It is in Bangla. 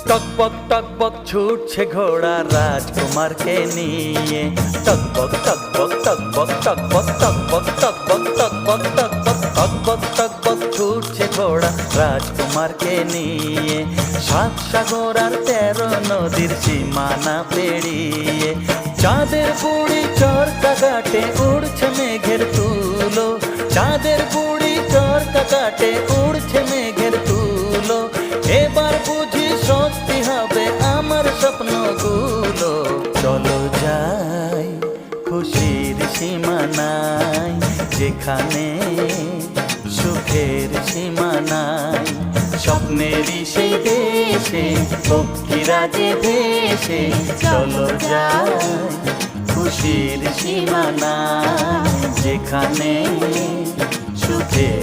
টকবক ছুটছে ঘোড়া রাজকুমারকে নিয়ে। টকবক টকবক টকবক টকবক টকবক টকবক টকবক টকবক টকবক টকবক ছুটছে ঘোড়া রাজকুমারকে নিয়ে। 7 সাগর আর 13 নদীর সীমানা পেরিয়ে। চাঁদের বুড়ি চরকা কাটে উড়ছে মেঘের তুলো। চাঁদের বুড়ি চরকা কাটে উড়ছে মেঘের তুলো। এবার বুঝি সত্যি হবে আমার স্বপ্নগুলো। চলো যাই খুশির সীমানায়, যেখানে সুখের সীমানায়। স্বপ্নেরই সেই দেশে পক্ষীরাজে ভেসে। চলো যাই খুশির সীমানায়, যেখানে সুখের